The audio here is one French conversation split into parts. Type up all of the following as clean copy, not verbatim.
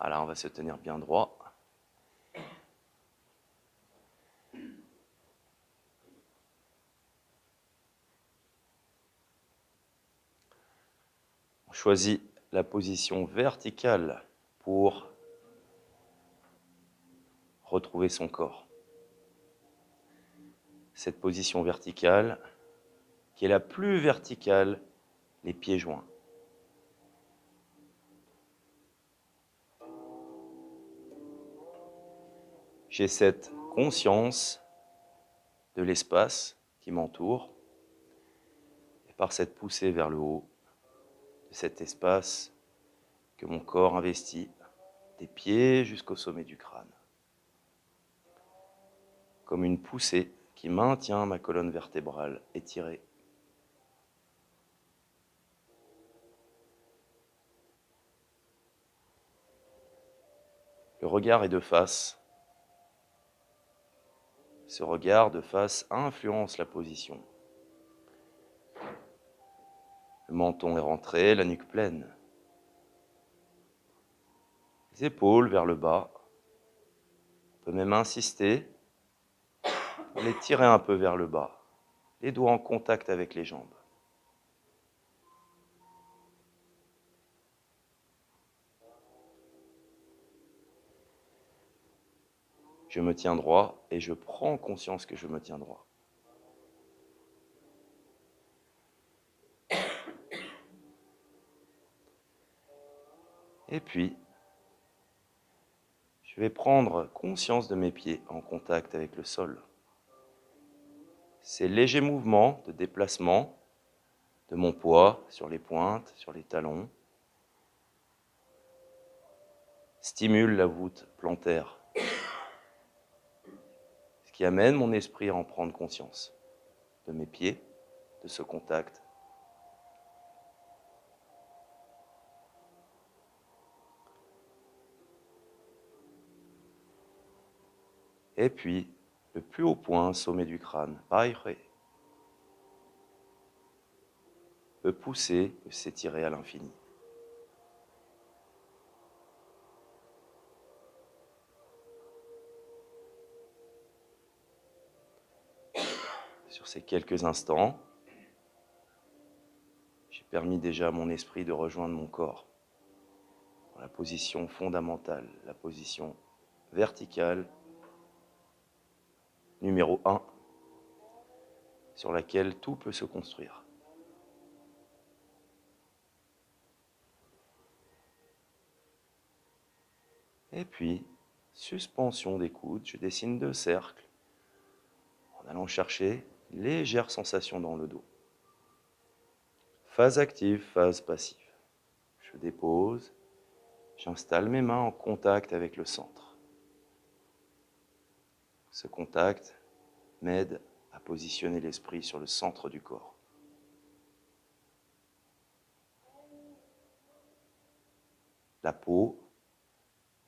Voilà, on va se tenir bien droit. On choisit la position verticale pour retrouver son corps. Cette position verticale, qui est la plus verticale, les pieds joints. J'ai cette conscience de l'espace qui m'entoure, et par cette poussée vers le haut, de cet espace que mon corps investit, des pieds jusqu'au sommet du crâne. Comme une poussée qui maintient ma colonne vertébrale étirée. Le regard est de face. Ce regard de face influence la position. Le menton est rentré, la nuque pleine. Les épaules vers le bas. On peut même insister pour les tirer un peu vers le bas. Les doigts en contact avec les jambes. Je me tiens droit et je prends conscience que je me tiens droit. Et puis, je vais prendre conscience de mes pieds en contact avec le sol. Ces légers mouvements de déplacement de mon poids sur les pointes, sur les talons, stimulent la voûte plantaire, ce qui amène mon esprit à en prendre conscience de mes pieds, de ce contact. Et puis, le plus haut point, sommet du crâne, Bairé, peut pousser, peut s'étirer à l'infini. Sur ces quelques instants, j'ai permis déjà à mon esprit de rejoindre mon corps dans la position fondamentale, la position verticale numéro 1, sur laquelle tout peut se construire. Et puis, suspension des coudes, je dessine 2 cercles en allant chercher une légère sensation dans le dos. Phase active, phase passive. Je dépose, j'installe mes mains en contact avec le centre. Ce contact m'aide à positionner l'esprit sur le centre du corps. La peau,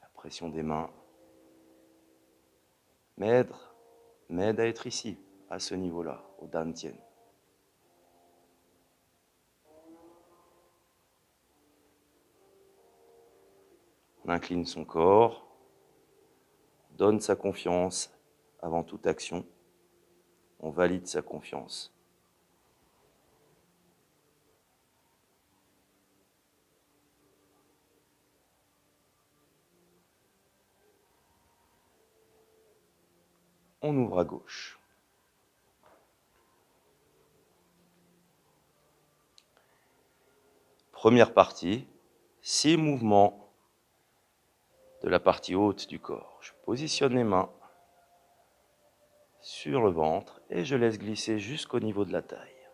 la pression des mains m'aide à être ici, à ce niveau-là, au Dantian. On incline son corps, donne sa confiance avant toute action, on valide sa confiance. On ouvre à gauche. Première partie, 6 mouvements de la partie haute du corps. Je positionne les mains sur le ventre et je laisse glisser jusqu'au niveau de la taille.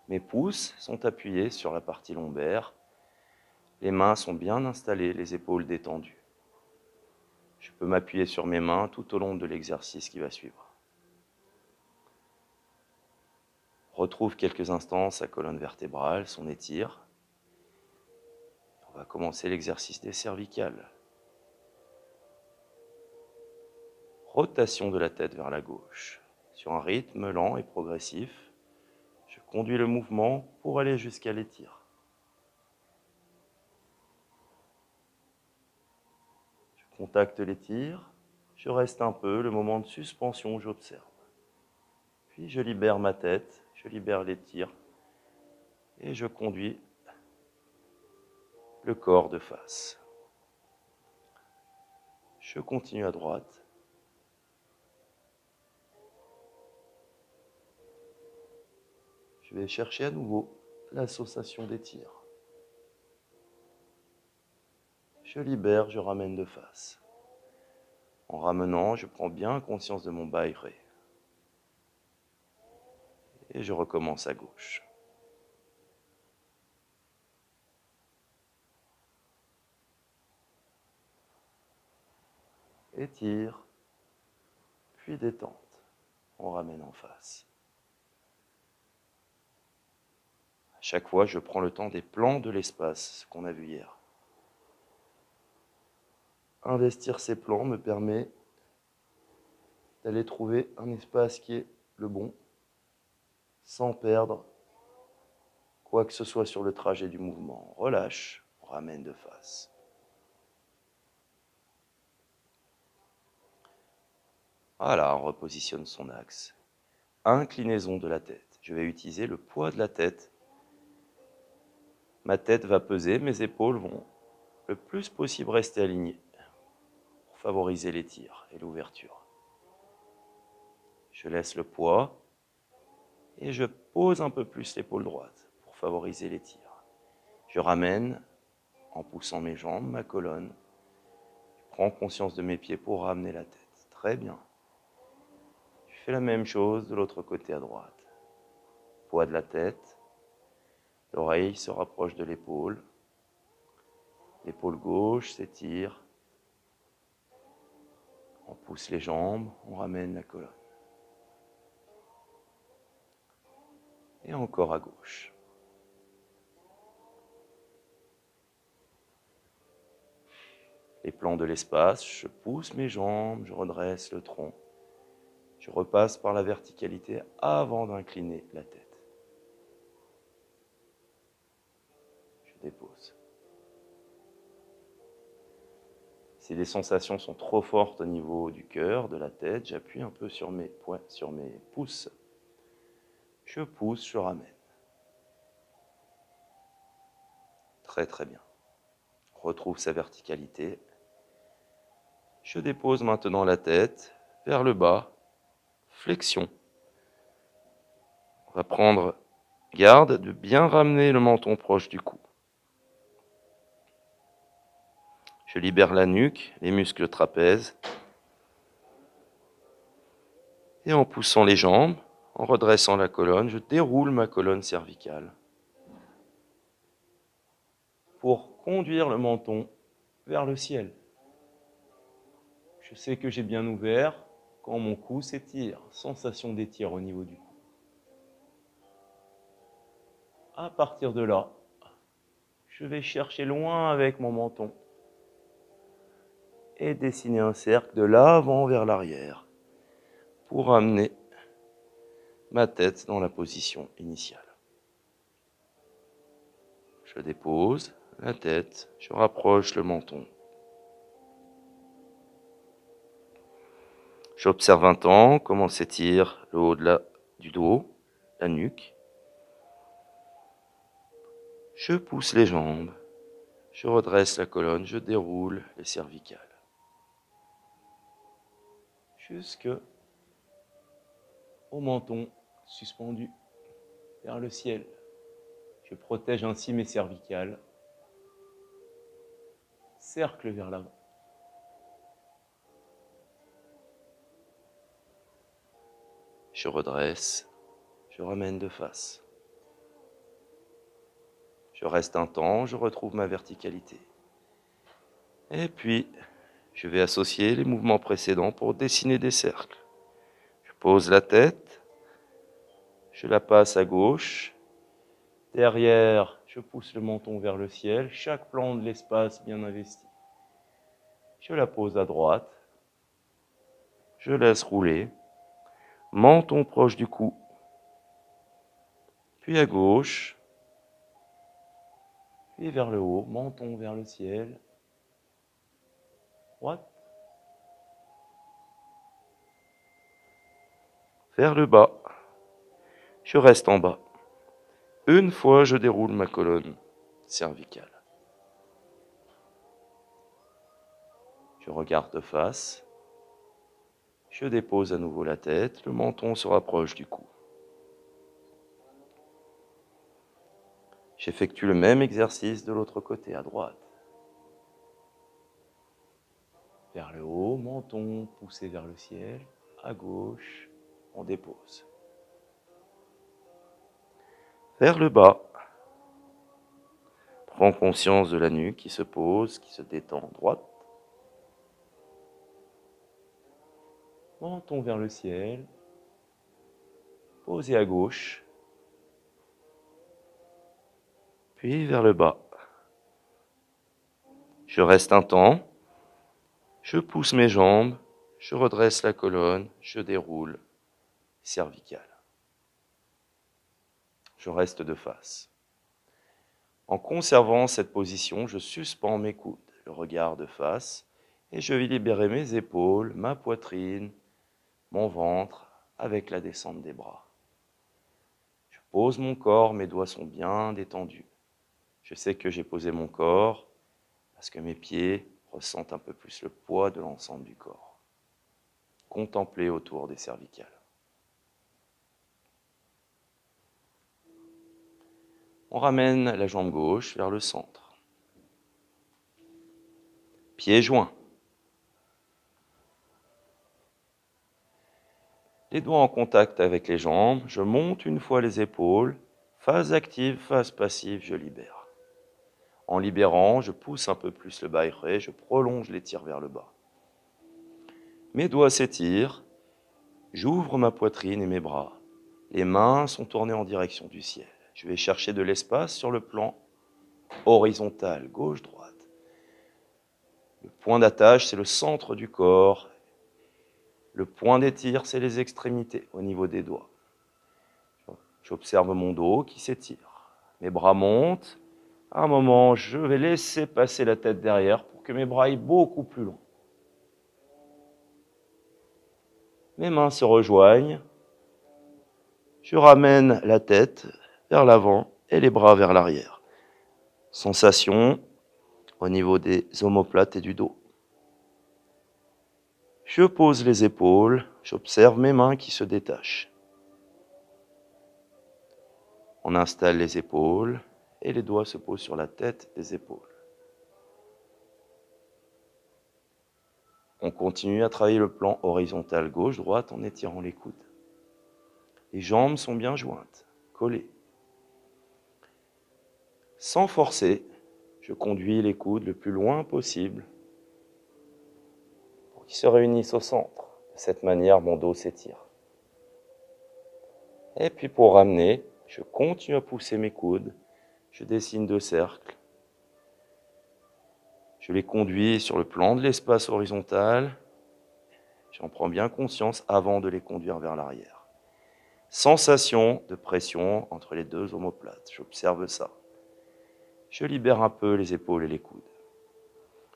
Mes pouces sont appuyés sur la partie lombaire, les mains sont bien installées, les épaules détendues. Je peux m'appuyer sur mes mains tout au long de l'exercice qui va suivre. Retrouve quelques instants sa colonne vertébrale, son étire. On va commencer l'exercice des cervicales. Rotation de la tête vers la gauche. Sur un rythme lent et progressif, je conduis le mouvement pour aller jusqu'à l'étire. contacte l'étire, je reste un peu, le moment de suspension, j'observe. Puis je libère ma tête, je libère l'étire et je conduis le corps de face. Je continue à droite. Je vais chercher à nouveau l'association des tirs. Je libère, je ramène de face. En ramenant, je prends bien conscience de mon bas vrai. Et je recommence à gauche. Étire, puis détente. On ramène en face. À chaque fois, je prends le temps des plans de l'espace, ce qu'on a vu hier. Investir ces plans me permet d'aller trouver un espace qui est le bon, sans perdre quoi que ce soit sur le trajet du mouvement. On relâche, on ramène de face. Voilà, on repositionne son axe. Inclinaison de la tête. Je vais utiliser le poids de la tête. Ma tête va peser, mes épaules vont le plus possible rester alignées pour favoriser l'étire et l'ouverture. Je laisse le poids et je pose un peu plus l'épaule droite pour favoriser l'étire. Je ramène en poussant mes jambes, ma colonne. Je prends conscience de mes pieds pour ramener la tête. Très bien. Je fais la même chose de l'autre côté à droite. Poids de la tête. L'oreille se rapproche de l'épaule. L'épaule gauche s'étire. On pousse les jambes, on ramène la colonne. Et encore à gauche. Les plans de l'espace, je pousse mes jambes, je redresse le tronc. Je repasse par la verticalité avant d'incliner la tête. Je dépose. Si les sensations sont trop fortes au niveau du cœur, de la tête, j'appuie un peu sur mes pouces. Je pousse, je ramène. Très très bien. On retrouve sa verticalité. Je dépose maintenant la tête vers le bas. Flexion. On va prendre garde de bien ramener le menton proche du cou. Je libère la nuque, les muscles trapèzes. Et en poussant les jambes, en redressant la colonne, je déroule ma colonne cervicale pour conduire le menton vers le ciel. Je sais que j'ai bien ouvert quand mon cou s'étire, sensation d'étire au niveau du cou. À partir de là, je vais chercher loin avec mon menton et dessiner un cercle de l'avant vers l'arrière pour amener ma tête dans la position initiale. Je dépose la tête, je rapproche le menton. J'observe un temps comment s'étire le haut du dos, la nuque. Je pousse les jambes, je redresse la colonne, je déroule les cervicales. Jusque au menton suspendu vers le ciel. Je protège ainsi mes cervicales. Cercle vers l'avant. Je redresse, je ramène de face. Je reste un temps, je retrouve ma verticalité. Et puis, je vais associer les mouvements précédents pour dessiner des cercles. Je pose la tête, je la passe à gauche. Derrière, je pousse le menton vers le ciel, chaque plan de l'espace bien investi. Je la pose à droite, je laisse rouler, menton proche du cou, puis à gauche, puis vers le haut, menton vers le ciel. droite. Vers le bas. Je reste en bas. Une fois, je déroule ma colonne cervicale. Je regarde de face. Je dépose à nouveau la tête. Le menton se rapproche du cou. J'effectue le même exercice de l'autre côté, à droite. Vers le haut, menton poussé vers le ciel. À gauche, on dépose. Vers le bas. Prends conscience de la nuque qui se pose, qui se détend. Droite. Menton vers le ciel. Posé à gauche. Puis vers le bas. Je reste un temps. Je pousse mes jambes. Je redresse la colonne. Je déroule. Cervicale. Je reste de face. En conservant cette position, je suspends mes coudes, le regard de face, et je vais libérer mes épaules, ma poitrine, mon ventre, avec la descente des bras. Je pose mon corps, mes doigts sont bien détendus. Je sais que j'ai posé mon corps parce que mes pieds ressentent un peu plus le poids de l'ensemble du corps. Contemplez autour des cervicales. On ramène la jambe gauche vers le centre. Pieds joints. Les doigts en contact avec les jambes, je monte une fois les épaules, phase active, phase passive, je libère. En libérant, je pousse un peu plus le bas, je prolonge les tirs vers le bas. Mes doigts s'étirent, j'ouvre ma poitrine et mes bras. Les mains sont tournées en direction du ciel. Je vais chercher de l'espace sur le plan horizontal, gauche-droite. Le point d'attache, c'est le centre du corps. Le point d'étire, c'est les extrémités au niveau des doigts. J'observe mon dos qui s'étire. Mes bras montent. À un moment, je vais laisser passer la tête derrière pour que mes bras aillent beaucoup plus loin. Mes mains se rejoignent. Je ramène la tête vers l'avant et les bras vers l'arrière. Sensation au niveau des omoplates et du dos. Je pose les épaules, j'observe mes mains qui se détachent. On installe les épaules et les doigts se posent sur la tête des épaules. On continue à travailler le plan horizontal gauche-droite en étirant les coudes. Les jambes sont bien jointes, collées. Sans forcer, je conduis les coudes le plus loin possible pour qu'ils se réunissent au centre. De cette manière, mon dos s'étire. Et puis pour ramener, je continue à pousser mes coudes. Je dessine 2 cercles. Je les conduis sur le plan de l'espace horizontal. J'en prends bien conscience avant de les conduire vers l'arrière. Sensation de pression entre les 2 omoplates. J'observe ça. Je libère un peu les épaules et les coudes.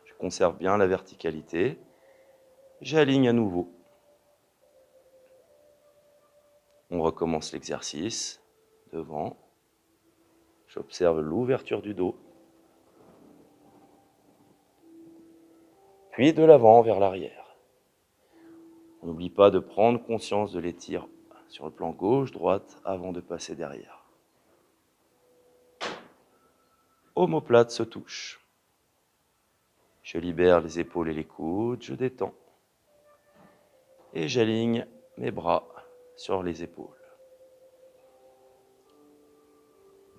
Je conserve bien la verticalité. J'aligne à nouveau. On recommence l'exercice. Devant. J'observe l'ouverture du dos. Puis de l'avant vers l'arrière. On n'oublie pas de prendre conscience de l'étire sur le plan gauche-droite avant de passer derrière. Omoplate se touche. Je libère les épaules et les coudes, je détends. Et j'aligne mes bras sur les épaules.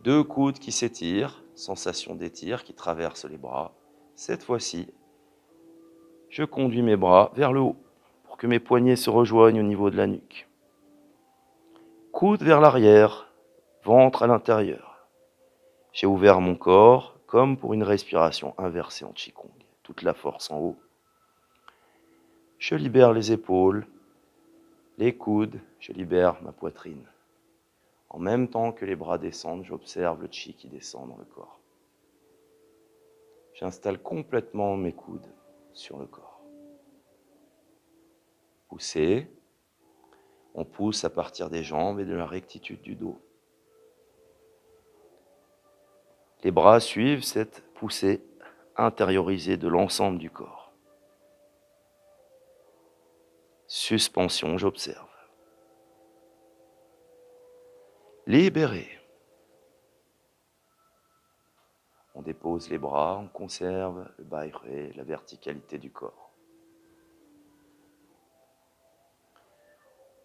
2 coudes qui s'étirent, sensation d'étire qui traverse les bras. Cette fois-ci, je conduis mes bras vers le haut pour que mes poignets se rejoignent au niveau de la nuque. Coude vers l'arrière, ventre à l'intérieur. J'ai ouvert mon corps comme pour une respiration inversée en Qigong. Toute la force en haut. Je libère les épaules, les coudes, je libère ma poitrine. En même temps que les bras descendent, j'observe le Qi qui descend dans le corps. J'installe complètement mes coudes sur le corps. Pousser. On pousse à partir des jambes et de la rectitude du dos. Les bras suivent cette poussée intériorisée de l'ensemble du corps. Suspension, j'observe. Libéré. On dépose les bras, on conserve le bairé, la verticalité du corps.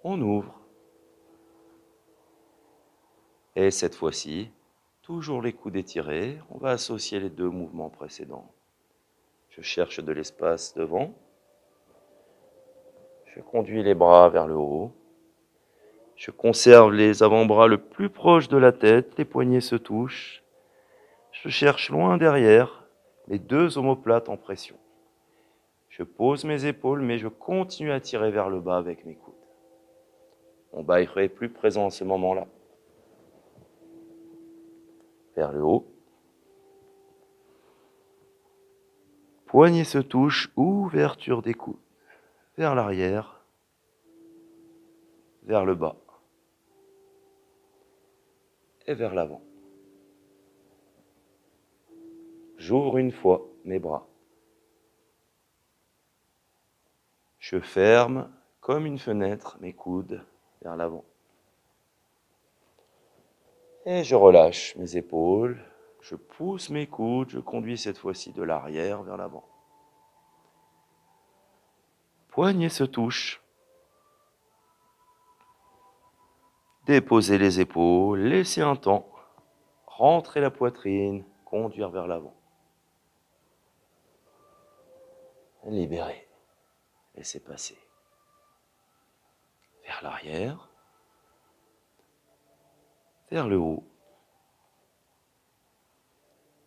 On ouvre. Et cette fois-ci, toujours les coudes étirés, on va associer les deux mouvements précédents. Je cherche de l'espace devant. Je conduis les bras vers le haut. Je conserve les avant-bras le plus proche de la tête, les poignets se touchent. Je cherche loin derrière, les deux omoplates en pression. Je pose mes épaules, mais je continue à tirer vers le bas avec mes coudes. Mon bairé est plus présent à ce moment-là. Vers le haut. Poignets se touchent, ouverture des coudes. Vers l'arrière, vers le bas et vers l'avant. J'ouvre une fois mes bras. Je ferme comme une fenêtre mes coudes vers l'avant. Et je relâche mes épaules, je pousse mes coudes, je conduis cette fois-ci de l'arrière vers l'avant. Poignets se touchent. Déposez les épaules, laissez un temps, rentrez la poitrine, conduire vers l'avant. Libérez, laissez passer. Vers l'arrière, vers le haut.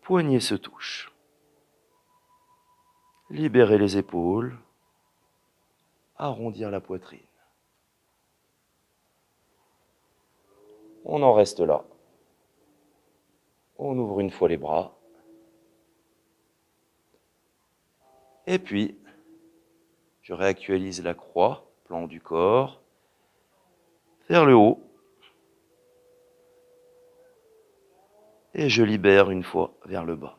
Poignets se touchent. Libérez les épaules, arrondir la poitrine. On en reste là. On ouvre une fois les bras. Et puis, je réactualise la croix, plan du corps, vers le haut. Et je libère une fois vers le bas.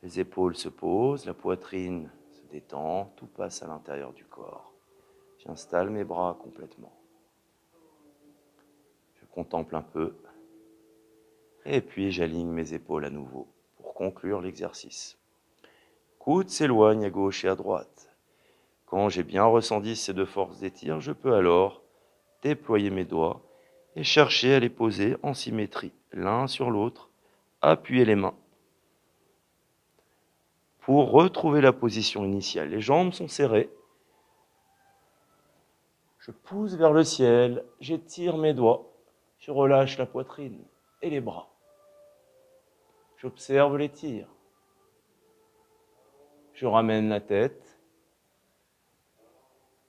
Les épaules se posent, la poitrine se détend, tout passe à l'intérieur du corps. J'installe mes bras complètement. Je contemple un peu. Et puis j'aligne mes épaules à nouveau pour conclure l'exercice. Coudes s'éloignent à gauche et à droite. Quand j'ai bien ressenti ces deux forces d'étire, je peux alors déployer mes doigts et chercher à les poser en symétrie, l'un sur l'autre, appuyer les mains pour retrouver la position initiale. Les jambes sont serrées. Je pousse vers le ciel, j'étire mes doigts, je relâche la poitrine et les bras. J'observe les tirs. Je ramène la tête,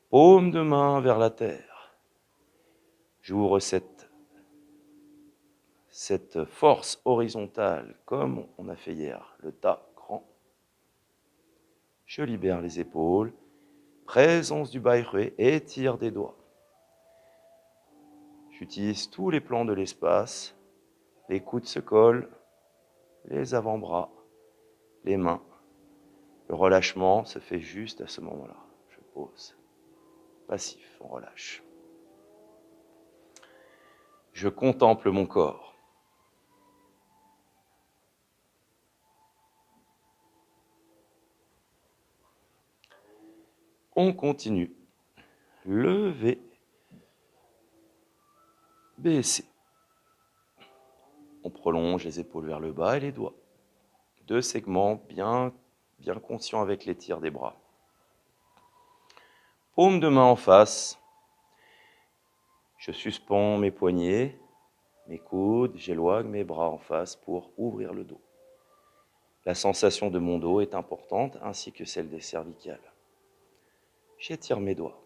paume de main vers la terre. J'ouvre cette force horizontale comme on a fait hier, le tas grand. Je libère les épaules, présence du bairé, étire des doigts. J'utilise tous les plans de l'espace, les coudes se collent, les avant-bras, les mains. Le relâchement se fait juste à ce moment-là. Je pose. Passif, on relâche. Je contemple mon corps. On continue. Lever. Baisser. On prolonge les épaules vers le bas et les doigts. Deux segments bien conscients avec les tirs des bras. Paume de main en face. Je suspends mes poignets, mes coudes, j'éloigne mes bras en face pour ouvrir le dos. La sensation de mon dos est importante, ainsi que celle des cervicales. J'étire mes doigts.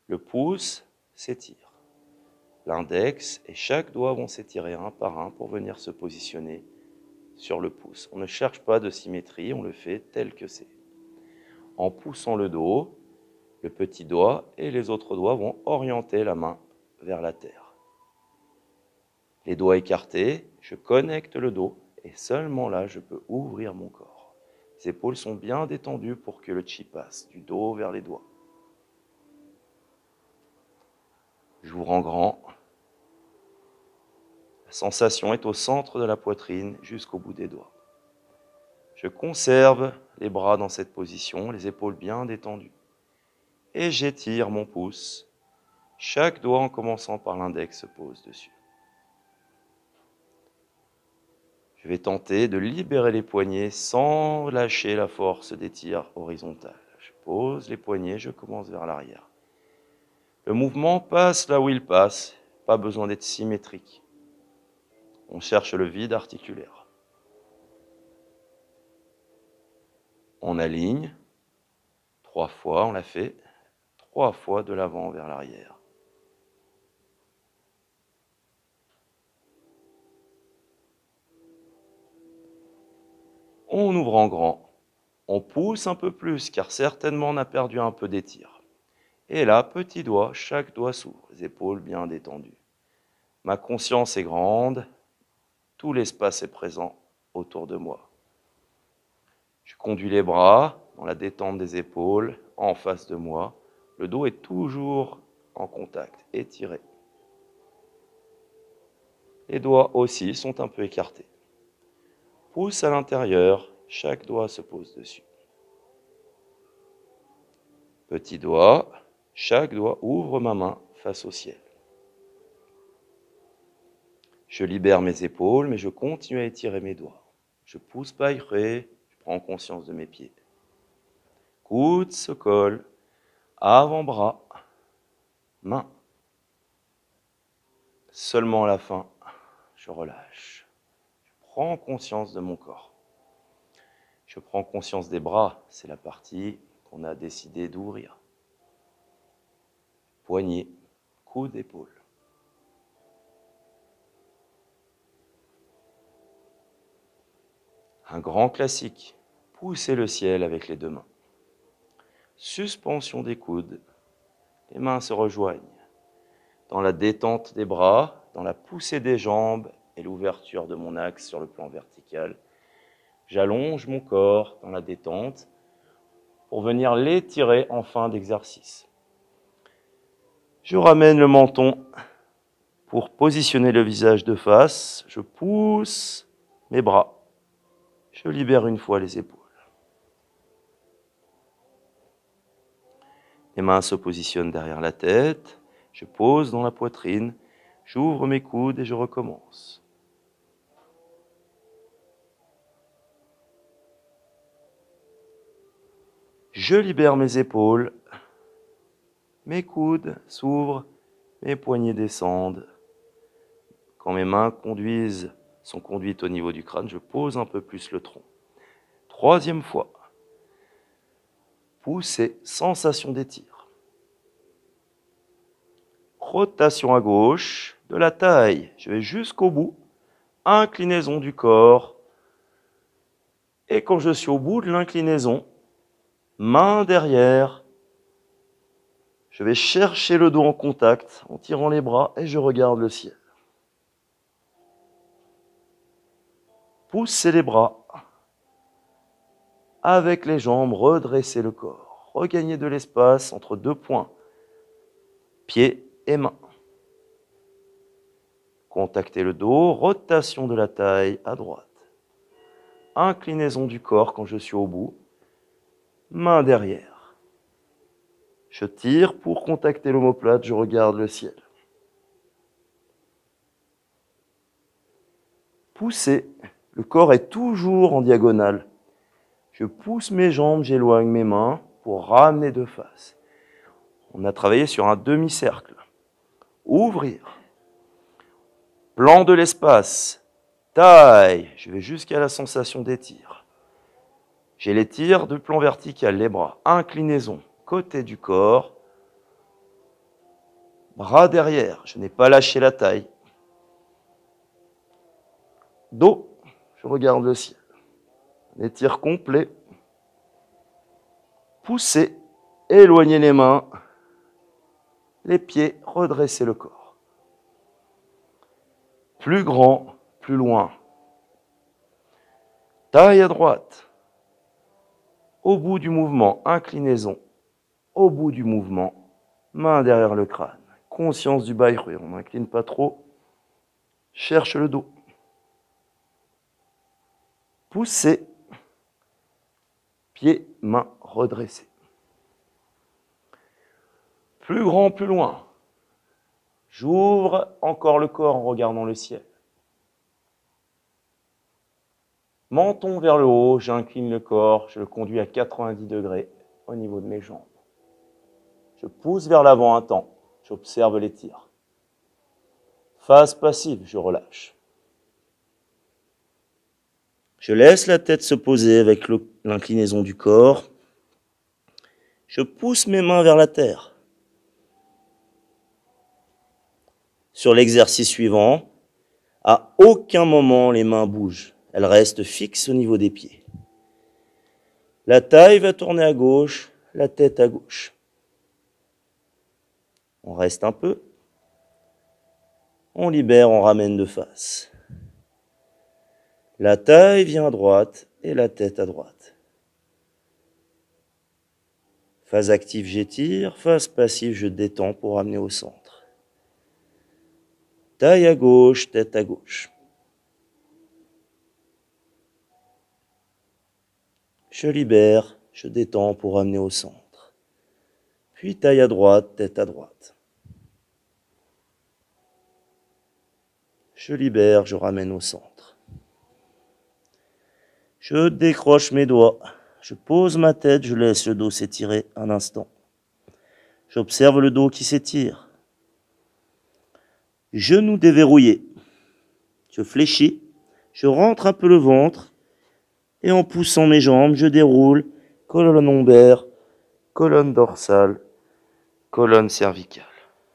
Le pouce s'étire. L'index et chaque doigt vont s'étirer un par un pour venir se positionner sur le pouce. On ne cherche pas de symétrie, on le fait tel que c'est. En poussant le dos, Le petit doigt et les autres doigts vont orienter la main vers la terre. Les doigts écartés, je connecte le dos et seulement là, je peux ouvrir mon corps. Les épaules sont bien détendues pour que le chi passe du dos vers les doigts. J'ouvre en grand. La sensation est au centre de la poitrine jusqu'au bout des doigts. Je conserve les bras dans cette position, les épaules bien détendues. Et j'étire mon pouce. Chaque doigt, en commençant par l'index, se pose dessus. Je vais tenter de libérer les poignets sans lâcher la force des tirs horizontales. Je pose les poignets, je commence vers l'arrière. Le mouvement passe là où il passe, pas besoin d'être symétrique. On cherche le vide articulaire. On aligne 3 fois, on l'a fait 3 fois de l'avant vers l'arrière. On ouvre en grand, on pousse un peu plus car certainement on a perdu un peu d'étire. Et là, petit doigt, chaque doigt s'ouvre, les épaules bien détendues. Ma conscience est grande, tout l'espace est présent autour de moi. Je conduis les bras dans la détente des épaules, en face de moi. Le dos est toujours en contact, étiré. Les doigts aussi sont un peu écartés. Pouce à l'intérieur, chaque doigt se pose dessus. Petit doigt, chaque doigt ouvre ma main face au ciel. Je libère mes épaules, mais je continue à étirer mes doigts. Je pousse paillerai, je prends conscience de mes pieds. Coude se colle, avant-bras, main. Seulement à la fin, je relâche. Je prends conscience de mon corps. Je prends conscience des bras, c'est la partie qu'on a décidé d'ouvrir. Poignet, coude, épaule. Un grand classique, pousser le ciel avec les 2 mains. Suspension des coudes, les mains se rejoignent. Dans la détente des bras, dans la poussée des jambes et l'ouverture de mon axe sur le plan vertical, j'allonge mon corps dans la détente pour venir l'étirer en fin d'exercice. Je ramène le menton pour positionner le visage de face. Je pousse mes bras. Je libère une fois les épaules. Les mains se positionnent derrière la tête. Je pose dans la poitrine. J'ouvre mes coudes et je recommence. Je libère mes épaules. Mes coudes s'ouvrent. Mes poignets descendent. Quand mes mains sont conduites au niveau du crâne, je pose un peu plus le tronc. 3e fois. Pousser, sensation d'étire. Rotation à gauche de la taille. Je vais jusqu'au bout. Inclinaison du corps. Et quand je suis au bout de l'inclinaison, main derrière, je vais chercher le dos en contact en tirant les bras et je regarde le ciel. Poussez les bras. Avec les jambes, redressez le corps. Regagnez de l'espace entre 2 points, pieds et mains. Contactez le dos, rotation de la taille à droite. Inclinaison du corps quand je suis au bout. Main derrière. Je tire pour contacter l'omoplate, je regarde le ciel. Poussez, le corps est toujours en diagonale. Je pousse mes jambes, j'éloigne mes mains pour ramener de face. On a travaillé sur un demi-cercle. Ouvrir. Plan de l'espace. Taille. Je vais jusqu'à la sensation d'étire. J'ai les tirs de plan vertical, les bras. Inclinaison, côté du corps. Bras derrière. Je n'ai pas lâché la taille. Dos. Je regarde le ciel. Les tirs complets. Poussez. Éloignez les mains, les pieds, redressez le corps. Plus grand, plus loin. Taille à droite. Au bout du mouvement, inclinaison. Au bout du mouvement, main derrière le crâne. Conscience du baïrui, on n'incline pas trop. Cherche le dos. Poussez. Pieds, mains redressés. Plus grand, plus loin. J'ouvre encore le corps en regardant le ciel. Menton vers le haut, j'incline le corps, je le conduis à 90 degrés au niveau de mes jambes. Je pousse vers l'avant un temps, j'observe les tirs. Phase passive, je relâche. Je laisse la tête se poser avec l'inclinaison du corps. Je pousse mes mains vers la terre. Sur l'exercice suivant, à aucun moment les mains bougent. Elles restent fixes au niveau des pieds. La taille va tourner à gauche, la tête à gauche. On reste un peu. On libère, on ramène de face. La taille vient à droite et la tête à droite. Phase active, j'étire. Phase passive, je détends pour ramener au centre. Taille à gauche, tête à gauche. Je libère, je détends pour ramener au centre. Puis taille à droite, tête à droite. Je libère, je ramène au centre. Je décroche mes doigts. Je pose ma tête, je laisse le dos s'étirer un instant. J'observe le dos qui s'étire. Genoux déverrouillés. Je fléchis, je rentre un peu le ventre et en poussant mes jambes, je déroule colonne lombaire, colonne dorsale, colonne cervicale.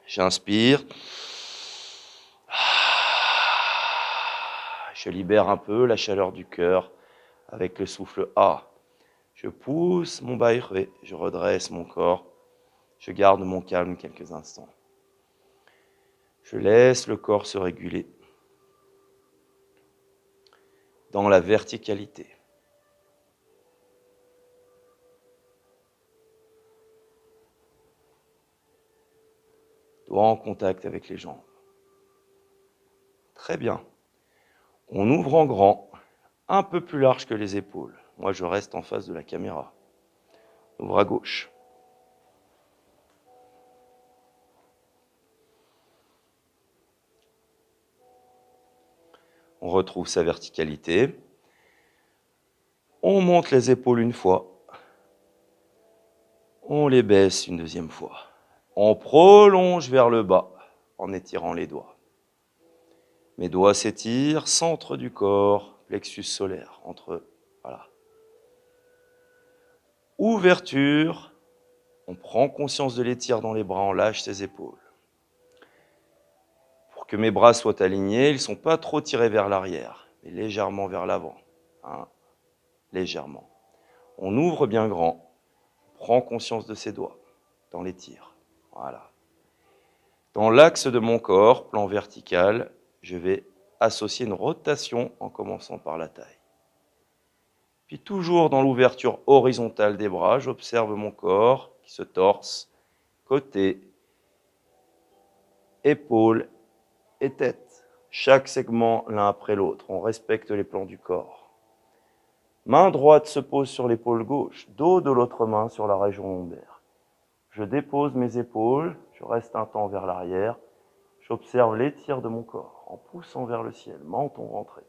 J'inspire. Je libère un peu la chaleur du cœur avec le souffle A. Je pousse mon baïré, je redresse mon corps. Je garde mon calme quelques instants. Je laisse le corps se réguler dans la verticalité. Doigt en contact avec les jambes. Très bien. On ouvre en grand, un peu plus large que les épaules. Moi, je reste en face de la caméra. On ouvre à gauche. On retrouve sa verticalité. On monte les épaules une fois. On les baisse une deuxième fois. On prolonge vers le bas en étirant les doigts. Mes doigts s'étirent, centre du corps, plexus solaire, entre, voilà. Ouverture, on prend conscience de l'étire dans les bras, on lâche ses épaules. Pour que mes bras soient alignés, ils ne sont pas trop tirés vers l'arrière, mais légèrement vers l'avant, hein, légèrement. On ouvre bien grand, on prend conscience de ses doigts dans l'étire, voilà. Dans l'axe de mon corps, plan vertical, je vais associer une rotation en commençant par la taille. Puis toujours dans l'ouverture horizontale des bras, j'observe mon corps qui se torse, côté, épaules et tête. Chaque segment l'un après l'autre. On respecte les plans du corps. Main droite se pose sur l'épaule gauche, dos de l'autre main sur la région lombaire. Je dépose mes épaules, je reste un temps vers l'arrière. J'observe l'étire de mon corps en poussant vers le ciel, menton rentré.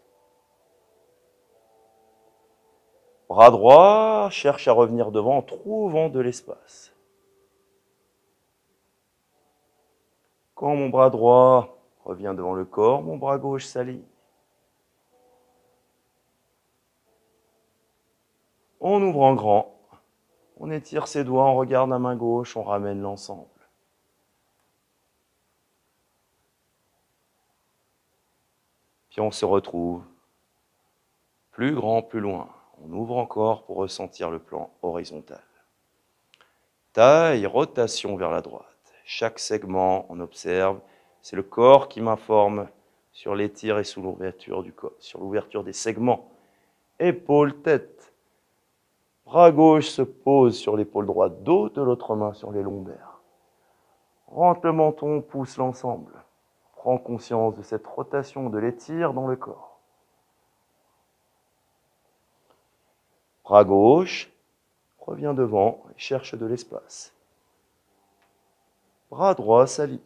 Bras droit cherche à revenir devant en trouvant de l'espace. Quand mon bras droit revient devant le corps, mon bras gauche s'aligne. On ouvre en grand, on étire ses doigts, on regarde la main gauche, on ramène l'ensemble. Puis on se retrouve, plus grand, plus loin. On ouvre encore pour ressentir le plan horizontal. Taille, rotation vers la droite. Chaque segment, on observe, c'est le corps qui m'informe sur les tirs et sous l'ouverture du corps, sur l'ouverture des segments. Épaule, tête. Bras gauche se pose sur l'épaule droite, dos de l'autre main sur les lombaires. Rentre le menton, pousse l'ensemble. Prends conscience de cette rotation, de l'étire dans le corps. Bras gauche, reviens devant et cherche de l'espace. Bras droit s'aligne.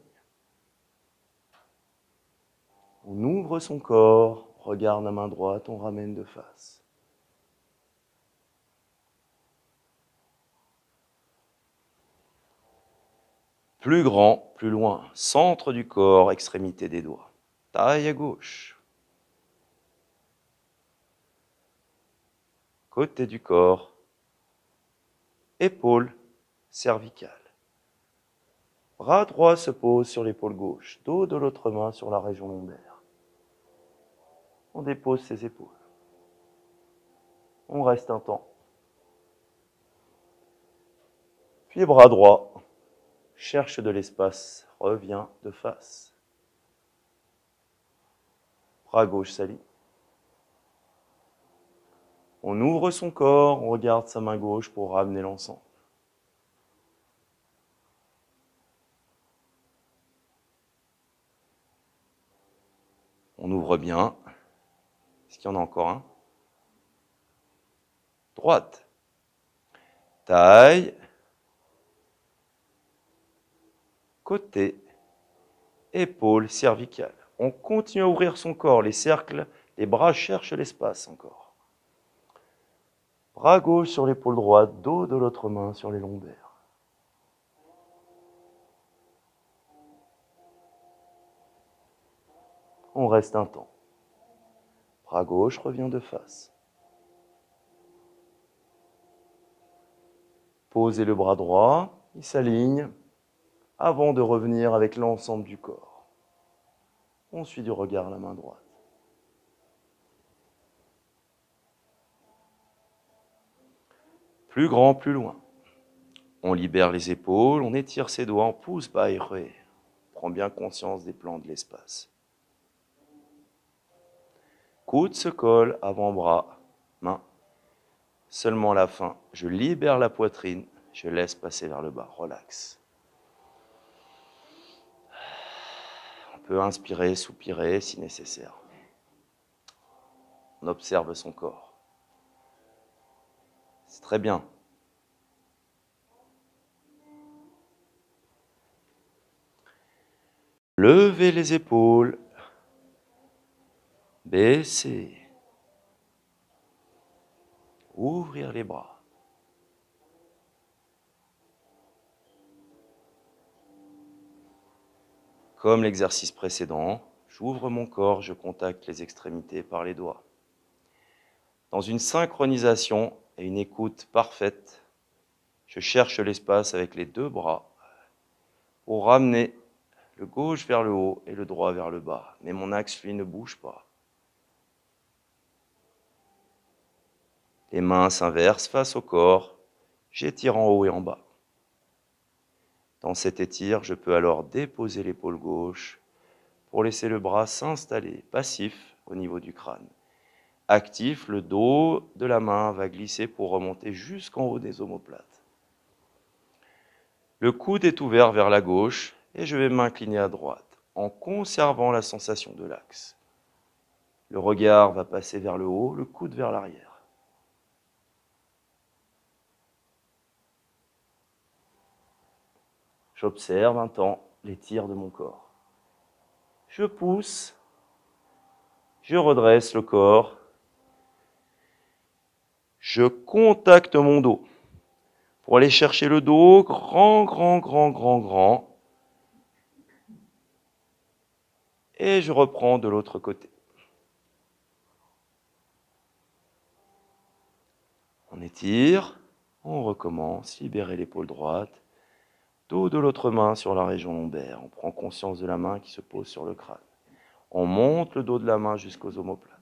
On ouvre son corps, regarde la main droite, on ramène de face. Plus grand, plus loin, centre du corps, extrémité des doigts. Taille à gauche. Côté du corps. Épaule, cervicale. Bras droit se pose sur l'épaule gauche, dos de l'autre main sur la région lombaire. On dépose ses épaules. On reste un temps. Puis bras droit. Cherche de l'espace, reviens de face. Bras gauche s'aligne. On ouvre son corps, on regarde sa main gauche pour ramener l'ensemble. On ouvre bien. Est-ce qu'il y en a encore un? Droite. Taille. Côté. Épaule, cervicale. On continue à ouvrir son corps, les cercles, les bras cherchent l'espace encore. Bras gauche sur l'épaule droite, dos de l'autre main sur les lombaires. On reste un temps. Bras gauche revient de face. Posez le bras droit, il s'aligne, avant de revenir avec l'ensemble du corps. On suit du regard la main droite. Plus grand, plus loin. On libère les épaules, on étire ses doigts, on pousse bas et re. Prends bien conscience des plans de l'espace. Coude se colle, avant-bras, main. Seulement la fin. Je libère la poitrine, je laisse passer vers le bas. Relax. On peut inspirer, soupirer si nécessaire. On observe son corps. C'est très bien. Levez les épaules. Baisser. Ouvrir les bras. Comme l'exercice précédent, j'ouvre mon corps, je contacte les extrémités par les doigts. Dans une synchronisation et une écoute parfaite, je cherche l'espace avec les deux bras pour ramener le gauche vers le haut et le droit vers le bas. Mais mon axe, lui, ne bouge pas. Les mains s'inversent face au corps, j'étire en haut et en bas. Dans cet étire, je peux alors déposer l'épaule gauche pour laisser le bras s'installer, passif au niveau du crâne. Actif, le dos de la main va glisser pour remonter jusqu'en haut des omoplates. Le coude est ouvert vers la gauche et je vais m'incliner à droite en conservant la sensation de l'axe. Le regard va passer vers le haut, le coude vers l'arrière. J'observe un temps les tirs de mon corps. Je pousse, je redresse le corps, je contacte mon dos pour aller chercher le dos, grand, grand, grand, grand, grand, et je reprends de l'autre côté. On étire, on recommence, libérer l'épaule droite, dos de l'autre main sur la région lombaire. On prend conscience de la main qui se pose sur le crâne. On monte le dos de la main jusqu'aux omoplates.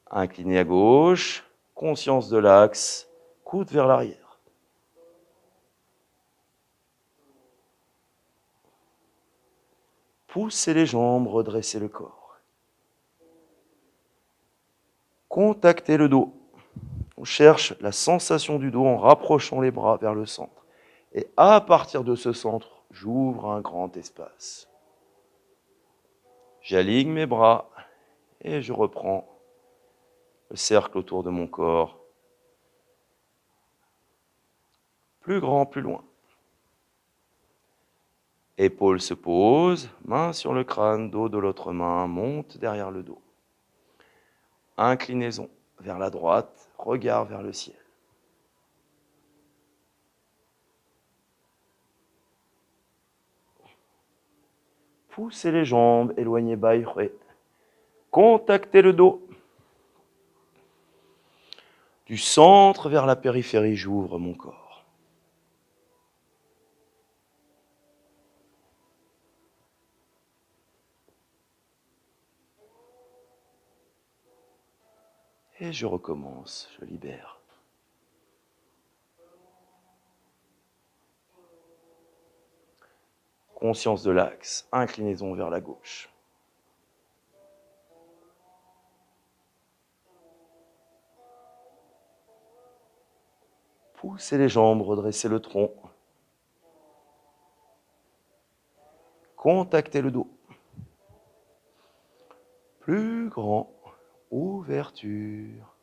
Incliné à gauche, conscience de l'axe, coude vers l'arrière. Poussez les jambes, redressez le corps. Contactez le dos. On cherche la sensation du dos en rapprochant les bras vers le centre. Et à partir de ce centre, j'ouvre un grand espace. J'aligne mes bras et je reprends le cercle autour de mon corps. Plus grand, plus loin. Épaules se posent, main sur le crâne, dos de l'autre main, monte derrière le dos. Inclinaison vers la droite, regard vers le ciel. Poussez les jambes, éloignez Baïré. Contactez le dos. Du centre vers la périphérie, j'ouvre mon corps. Et je recommence, je libère. Conscience de l'axe, inclinaison vers la gauche. Poussez les jambes, redressez le tronc. Contactez le dos. Plus grand, ouverture.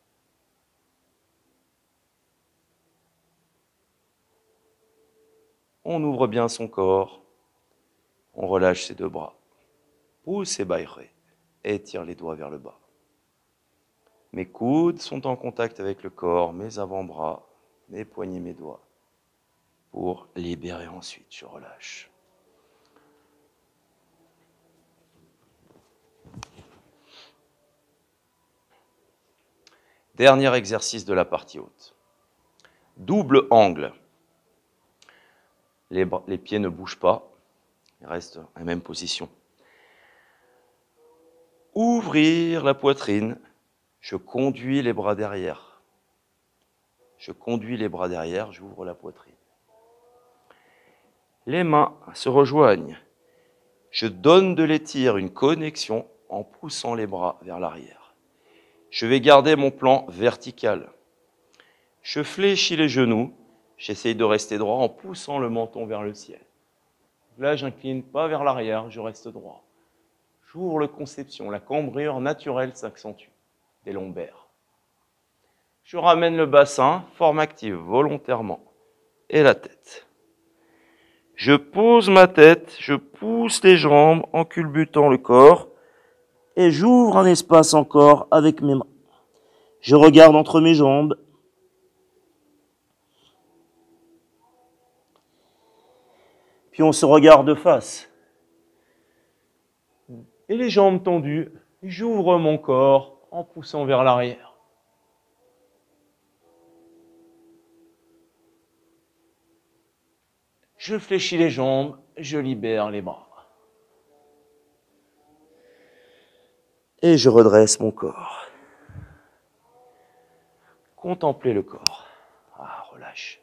On ouvre bien son corps. On relâche ses deux bras. Poussez Baïré. Étire les doigts vers le bas. Mes coudes sont en contact avec le corps, mes avant-bras, mes poignets, mes doigts. Pour libérer ensuite, je relâche. Dernier exercice de la partie haute. Double angle. Les pieds ne bougent pas, ils restent à la même position. Ouvrir la poitrine, je conduis les bras derrière. Je conduis les bras derrière, j'ouvre la poitrine. Les mains se rejoignent. Je donne de l'étire, une connexion en poussant les bras vers l'arrière. Je vais garder mon plan vertical. Je fléchis les genoux. J'essaye de rester droit en poussant le menton vers le ciel. Là, j'incline pas vers l'arrière, je reste droit. J'ouvre la conception, la cambrure naturelle s'accentue, des lombaires. Je ramène le bassin, forme active volontairement, et la tête. Je pose ma tête, je pousse les jambes en culbutant le corps, et j'ouvre un espace encore avec mes mains. Je regarde entre mes jambes. Puis on se regarde de face. Et les jambes tendues, j'ouvre mon corps en poussant vers l'arrière. Je fléchis les jambes, je libère les bras. Et je redresse mon corps. Contemplez le corps. Ah, relâche.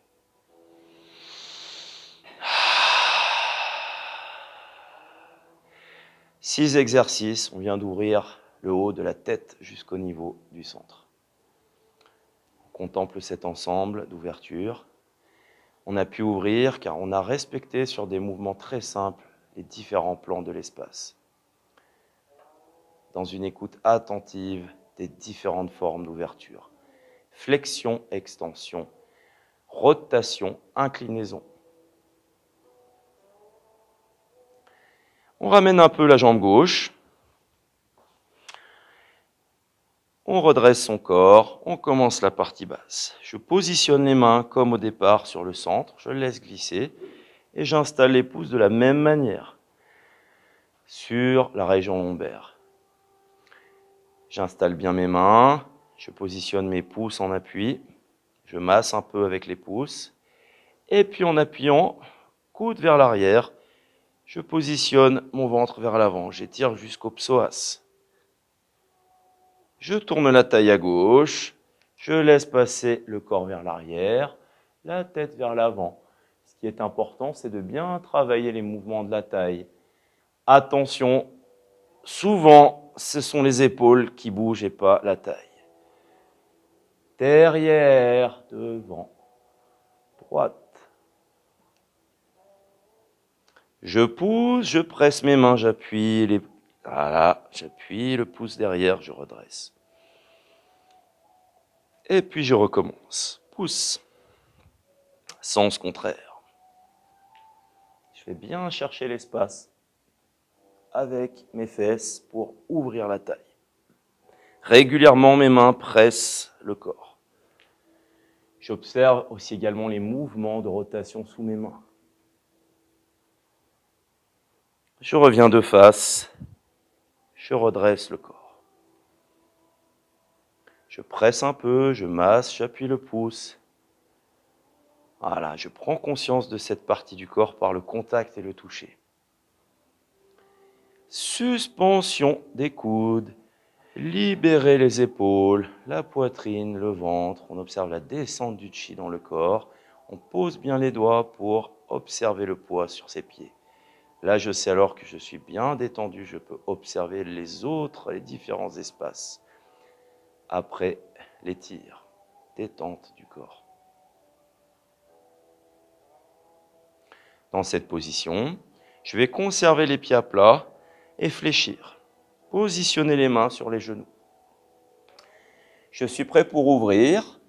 6 exercices, on vient d'ouvrir le haut de la tête jusqu'au niveau du centre. On contemple cet ensemble d'ouverture. On a pu ouvrir car on a respecté sur des mouvements très simples les différents plans de l'espace. Dans une écoute attentive des différentes formes d'ouverture. Flexion, extension, rotation, inclinaison. On ramène un peu la jambe gauche. On redresse son corps. On commence la partie basse. Je positionne les mains comme au départ sur le centre. Je laisse glisser. Et j'installe les pouces de la même manière sur la région lombaire. J'installe bien mes mains. Je positionne mes pouces en appui. Je masse un peu avec les pouces. Et puis en appuyant, coude vers l'arrière, je positionne mon ventre vers l'avant. J'étire jusqu'au psoas. Je tourne la taille à gauche. Je laisse passer le corps vers l'arrière, la tête vers l'avant. Ce qui est important, c'est de bien travailler les mouvements de la taille Attention, souvent, ce sont les épaules qui bougent et pas la taille. Derrière, devant, droite. Je pousse, je presse mes mains, j'appuie les... Voilà, j'appuie le pouce derrière, je redresse. Et puis je recommence. Pouce. Sens contraire. Je vais bien chercher l'espace avec mes fesses pour ouvrir la taille. Régulièrement, mes mains pressent le corps. J'observe aussi également les mouvements de rotation sous mes mains. Je reviens de face, je redresse le corps. Je presse un peu, je masse, j'appuie le pouce. Voilà, je prends conscience de cette partie du corps par le contact et le toucher. Suspension des coudes, libérer les épaules, la poitrine, le ventre. On observe la descente du chi dans le corps. On pose bien les doigts pour observer le poids sur ses pieds. Là, je sais alors que je suis bien détendu, je peux observer les différents espaces. Après les tirs, détente du corps. Dans cette position, je vais conserver les pieds à plat et fléchir. Positionner les mains sur les genoux. Je suis prêt pour ouvrir.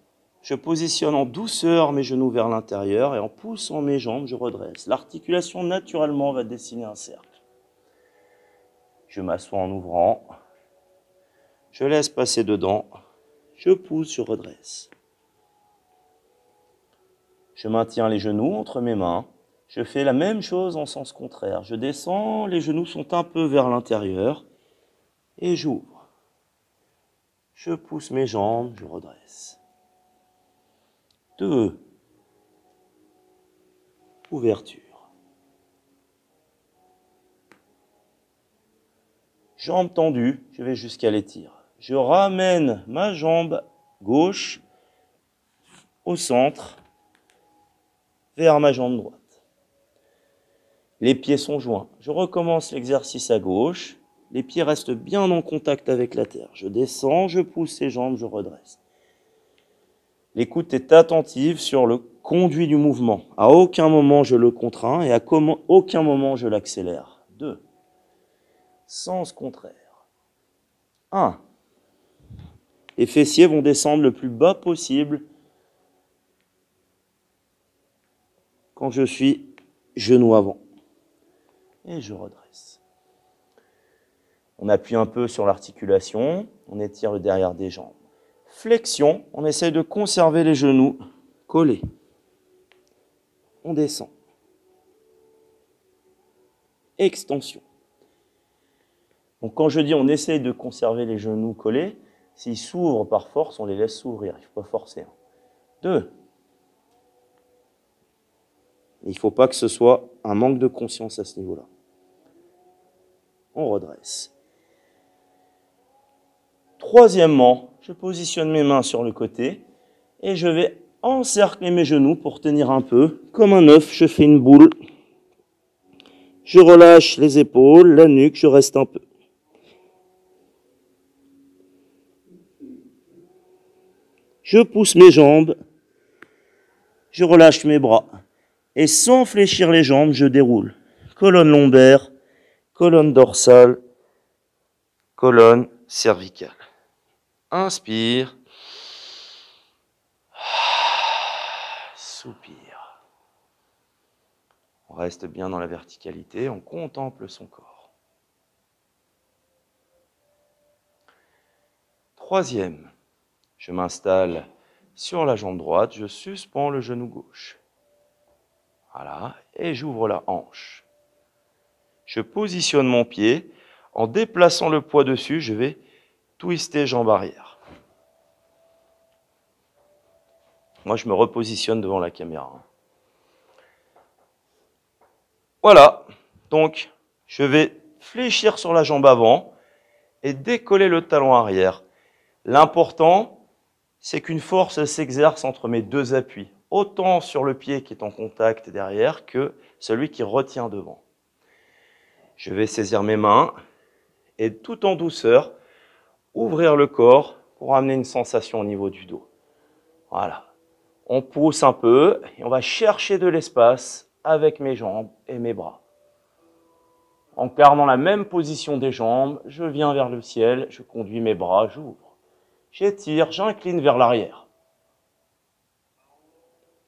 Je positionne en douceur mes genoux vers l'intérieur et en poussant mes jambes, je redresse. L'articulation naturellement va dessiner un cercle. Je m'assois en ouvrant. Je laisse passer dedans. Je pousse, je redresse. Je maintiens les genoux entre mes mains. Je fais la même chose en sens contraire. Je descends, les genoux sont un peu vers l'intérieur et j'ouvre. Je pousse mes jambes, je redresse. 2. Ouverture. Jambes tendues, je vais jusqu'à l'étire. Je ramène ma jambe gauche au centre, vers ma jambe droite. Les pieds sont joints. Je recommence l'exercice à gauche. Les pieds restent bien en contact avec la terre. Je descends, je pousse les jambes, je redresse. L'écoute est attentive sur le conduit du mouvement. À aucun moment je le contrains et à aucun moment je l'accélère. 2. Sens contraire. 1. Les fessiers vont descendre le plus bas possible quand je suis genou avant. Et je redresse. On appuie un peu sur l'articulation, on étire le derrière des jambes. Flexion, on essaye de conserver les genoux collés. On descend. Extension. Donc quand je dis on essaye de conserver les genoux collés, s'ils s'ouvrent par force, on les laisse s'ouvrir, il ne faut pas forcer. 2. Il ne faut pas que ce soit un manque de conscience à ce niveau-là. On redresse. Troisièmement, je positionne mes mains sur le côté et je vais encercler mes genoux pour tenir un peu. Comme un œuf, je fais une boule. Je relâche les épaules, la nuque, je reste un peu. Je pousse mes jambes, je relâche mes bras. Et sans fléchir les jambes, je déroule. Colonne lombaire, colonne dorsale, colonne cervicale. Inspire. Soupire. On reste bien dans la verticalité, on contemple son corps. Troisième, je m'installe sur la jambe droite, je suspends le genou gauche. Voilà, et j'ouvre la hanche. Je positionne mon pied. En déplaçant le poids dessus, je vais twister jambe arrière. Moi, je me repositionne devant la caméra. Voilà, donc je vais fléchir sur la jambe avant et décoller le talon arrière. L'important, c'est qu'une force s'exerce entre mes deux appuis, autant sur le pied qui est en contact derrière que celui qui retient devant. Je vais saisir mes mains et tout en douceur, ouvrir le corps pour amener une sensation au niveau du dos. Voilà. On pousse un peu et on va chercher de l'espace avec mes jambes et mes bras. En gardant la même position des jambes, je viens vers le ciel, je conduis mes bras, j'ouvre. J'étire, j'incline vers l'arrière.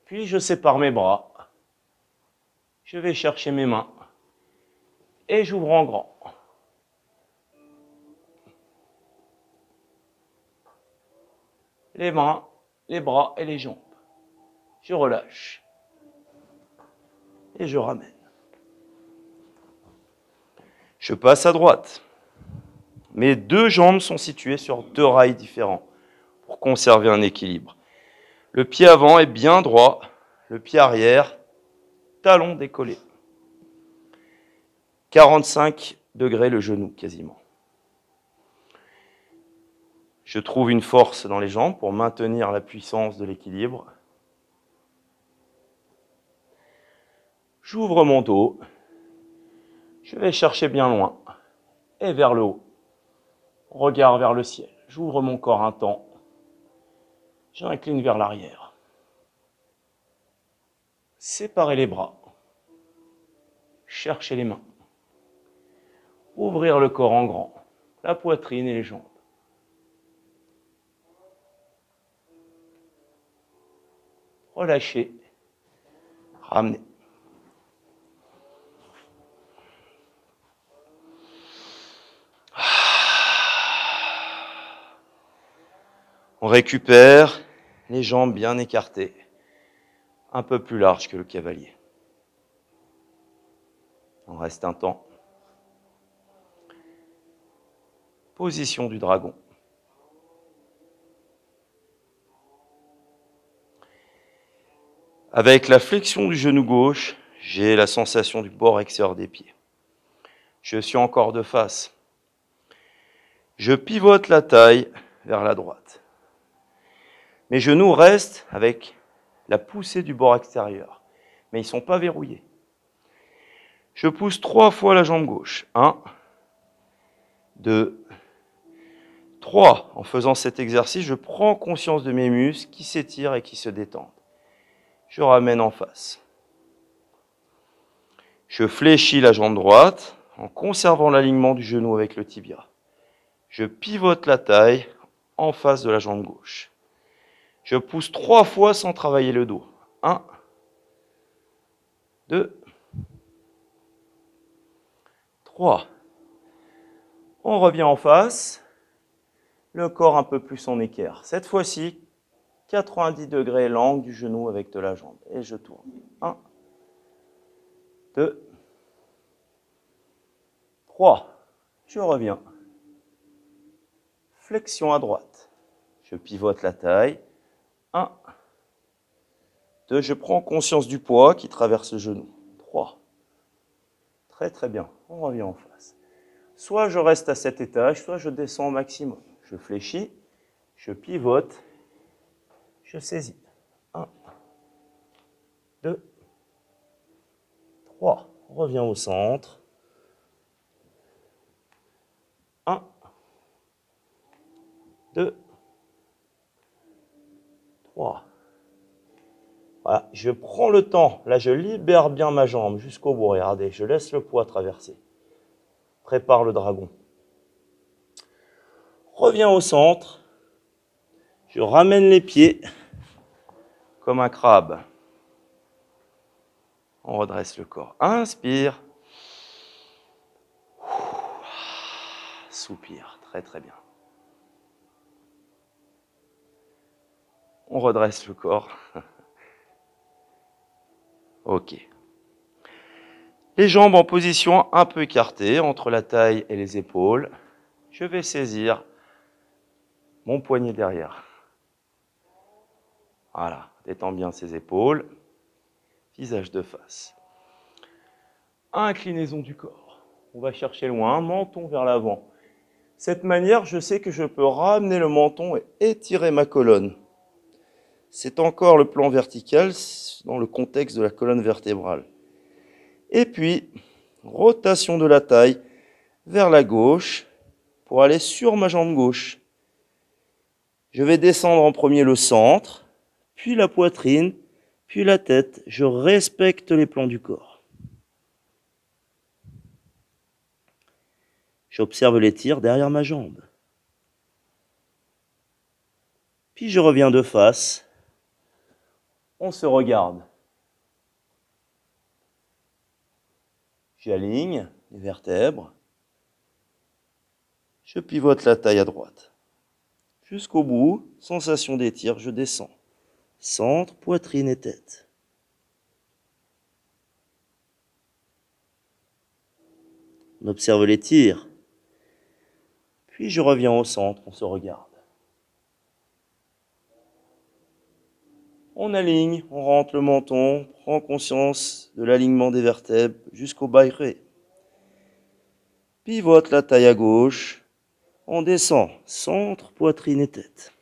Puis je sépare mes bras. Je vais chercher mes mains et j'ouvre en grand. Les mains, les bras et les jambes. Je relâche et je ramène. Je passe à droite. Mes deux jambes sont situées sur deux rails différents pour conserver un équilibre. Le pied avant est bien droit, le pied arrière, talon décollé. 45 degrés le genou quasiment. Je trouve une force dans les jambes pour maintenir la puissance de l'équilibre. J'ouvre mon dos. Je vais chercher bien loin et vers le haut. Regard vers le ciel. J'ouvre mon corps un temps. J'incline vers l'arrière. Séparer les bras. Chercher les mains. Ouvrir le corps en grand. La poitrine et les jambes. Relâcher. Ramener. On récupère les jambes bien écartées, un peu plus larges que le cavalier. On reste un temps. Position du dragon. Avec la flexion du genou gauche, j'ai la sensation du bord extérieur des pieds. Je suis encore de face. Je pivote la taille vers la droite. Mes genoux restent avec la poussée du bord extérieur, mais ils ne sont pas verrouillés. Je pousse 3 fois la jambe gauche. 1, 2, 3. En faisant cet exercice, je prends conscience de mes muscles qui s'étirent et qui se détendent. Je ramène en face. Je fléchis la jambe droite en conservant l'alignement du genou avec le tibia. Je pivote la taille en face de la jambe gauche. Je pousse 3 fois sans travailler le dos. 1, 2, 3. On revient en face. Le corps un peu plus en équerre. Cette fois-ci, 90 degrés l'angle du genou avec de la jambe. Et je tourne. 1, 2, 3. Je reviens. Flexion à droite. Je pivote la taille. 1, 2, je prends conscience du poids qui traverse le genou. 3. Très très bien. On revient en face. Soit je reste à cet étage, soit je descends au maximum. Je fléchis, je pivote, je saisis. 1, 2, 3. On revient au centre. 1, 2, 3. Voilà, je prends le temps. Là, je libère bien ma jambe jusqu'au bout. Regardez, je laisse le poids traverser. Prépare le dragon. Reviens au centre. Je ramène les pieds comme un crabe. On redresse le corps. Inspire. Soupire. Très très bien. On redresse le corps. Ok. Les jambes en position un peu écartée entre la taille et les épaules. Je vais saisir mon poignet derrière. Voilà, détends bien ses épaules. Visage de face. Inclinaison du corps. On va chercher loin, menton vers l'avant. De cette manière, je sais que je peux ramener le menton et étirer ma colonne. C'est encore le plan vertical dans le contexte de la colonne vertébrale. Et puis, rotation de la taille vers la gauche pour aller sur ma jambe gauche. Je vais descendre en premier le centre, puis la poitrine, puis la tête. Je respecte les plans du corps. J'observe les tirs derrière ma jambe. Puis je reviens de face. On se regarde. J'aligne les vertèbres. Je pivote la taille à droite. Jusqu'au bout, sensation d'étire, je descends. Centre, poitrine et tête. On observe les tirs. Puis je reviens au centre, on se regarde. On aligne, on rentre le menton, prend conscience de l'alignement des vertèbres jusqu'au bairré. Pivote la taille à gauche. On descend, centre, poitrine et tête.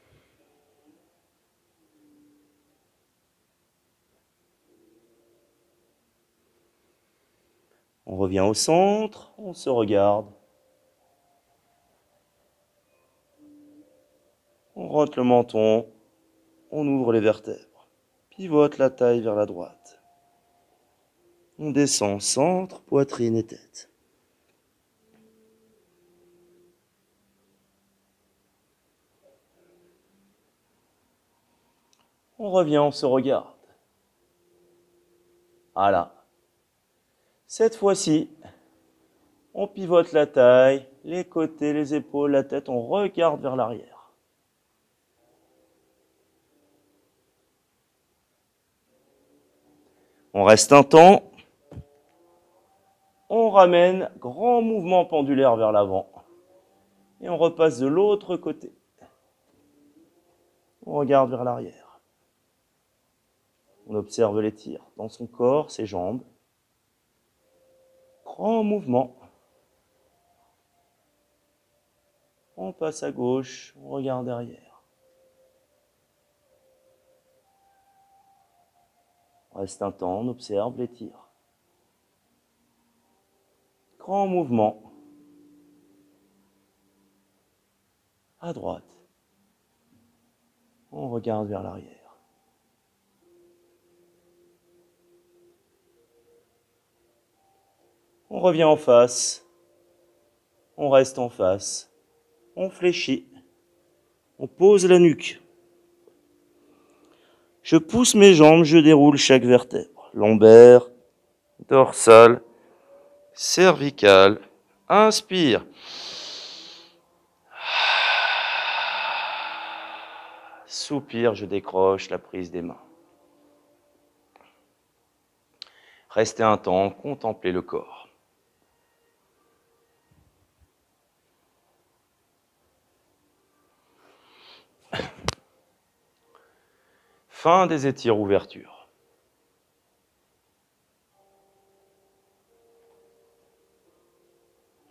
On revient au centre, on se regarde. On rentre le menton, on ouvre les vertèbres. Pivote la taille vers la droite. On descend, centre, poitrine et tête. On revient, on se regarde. Voilà. Cette fois-ci, on pivote la taille, les côtés, les épaules, la tête, on regarde vers l'arrière. On reste un temps. On ramène, grand mouvement pendulaire vers l'avant. Et on repasse de l'autre côté. On regarde vers l'arrière. On observe les tirs dans son corps, ses jambes. Grand mouvement. On passe à gauche, on regarde derrière. On reste un temps, on observe les tirs. Grand mouvement. À droite. On regarde vers l'arrière. On revient en face. On reste en face. On fléchit. On pose la nuque. Je pousse mes jambes, je déroule chaque vertèbre. Lombaire, dorsale, cervicale. Inspire. Soupire, je décroche la prise des mains. Restez un temps, contemplez le corps. Fin des étire-ouvertures.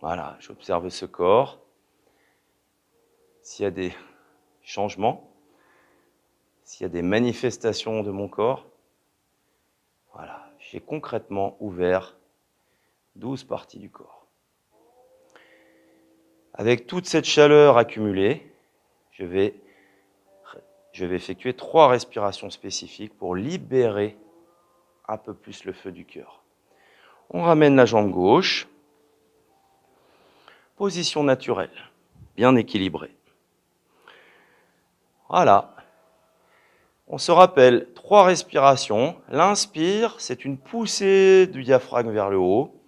Voilà, j'observe ce corps. S'il y a des changements, s'il y a des manifestations de mon corps, voilà, j'ai concrètement ouvert 12 parties du corps. Avec toute cette chaleur accumulée, je vais effectuer 3 respirations spécifiques pour libérer un peu plus le feu du cœur. On ramène la jambe gauche, position naturelle, bien équilibrée. Voilà. On se rappelle 3 respirations. L'inspire, c'est une poussée du diaphragme vers le haut,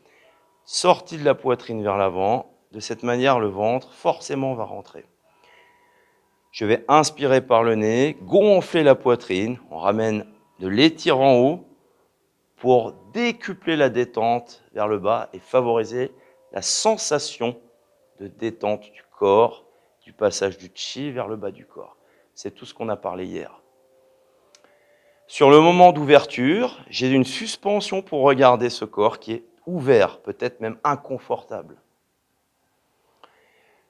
sortie de la poitrine vers l'avant. De cette manière, le ventre forcément va rentrer. Je vais inspirer par le nez, gonfler la poitrine. On ramène de l'étire en haut pour décupler la détente vers le bas et favoriser la sensation de détente du corps, du passage du chi vers le bas du corps. C'est tout ce qu'on a parlé hier. Sur le moment d'ouverture, j'ai une suspension pour regarder ce corps qui est ouvert, peut-être même inconfortable.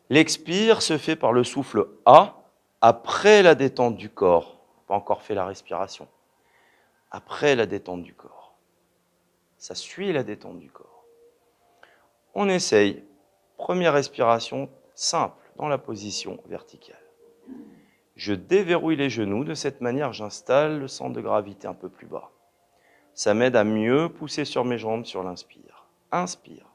L'expire se fait par le souffle A, après la détente du corps. Pas encore fait la respiration. Après la détente du corps. Ça suit la détente du corps. On essaye. Première respiration simple dans la position verticale. Je déverrouille les genoux. De cette manière, j'installe le centre de gravité un peu plus bas. Ça m'aide à mieux pousser sur mes jambes sur l'inspire. Inspire.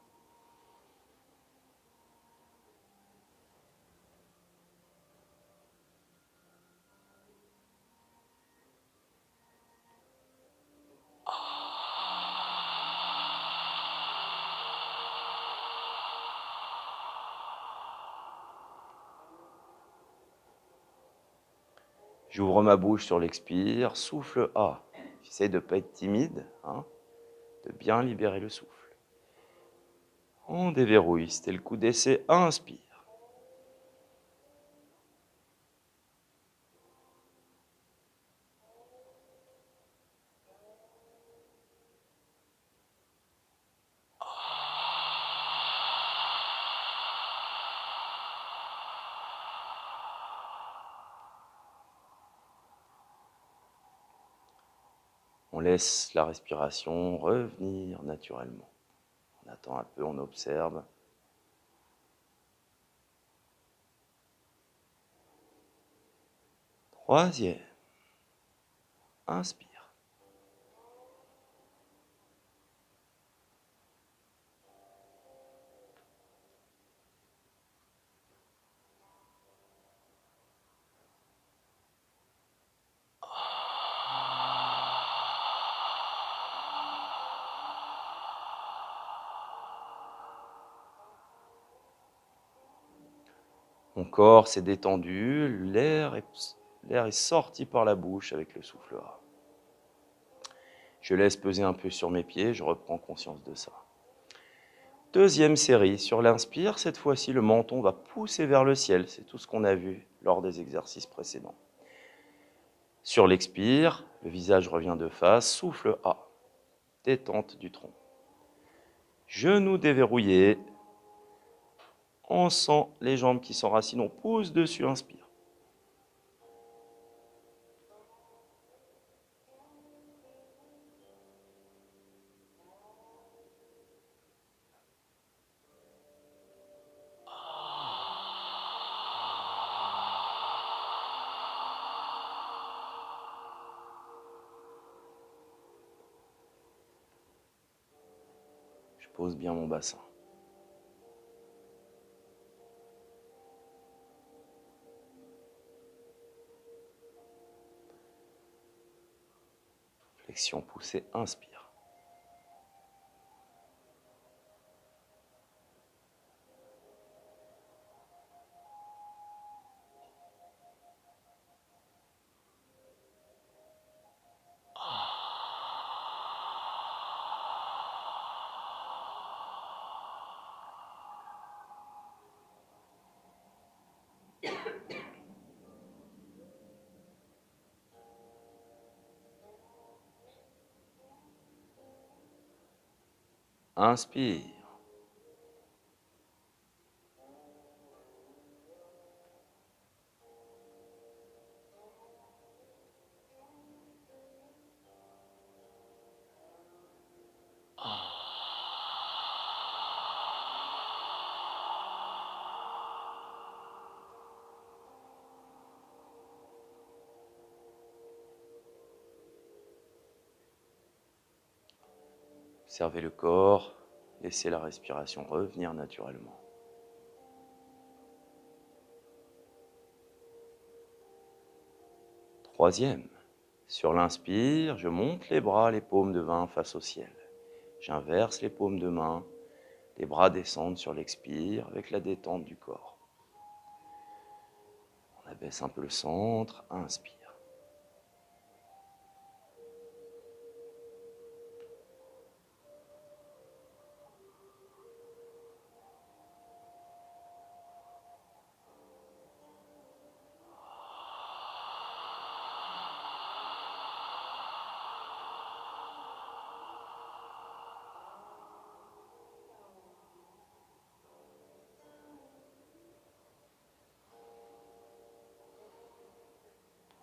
J'ouvre ma bouche sur l'expire, souffle A. J'essaie de ne pas être timide, de bien libérer le souffle. On déverrouille, c'était le coup d'essai, inspire. On laisse la respiration revenir naturellement. On attend un peu, on observe. Troisième. Inspire. Mon corps s'est détendu, l'air est sorti par la bouche avec le souffle A. Je laisse peser un peu sur mes pieds, je reprends conscience de ça. Deuxième série, sur l'inspire, cette fois-ci le menton va pousser vers le ciel, c'est tout ce qu'on a vu lors des exercices précédents. Sur l'expire, le visage revient de face, souffle A, détente du tronc. Genoux déverrouillés, on sent les jambes qui s'enracinent, on pousse dessus, inspire. Je pose bien mon bassin. Flexion poussée, inspire. Inspire. Observez le corps, laissez la respiration revenir naturellement. Troisième, sur l'inspire, je monte les bras, les paumes de main face au ciel. J'inverse les paumes de main, les bras descendent sur l'expire avec la détente du corps. On abaisse un peu le centre, inspire.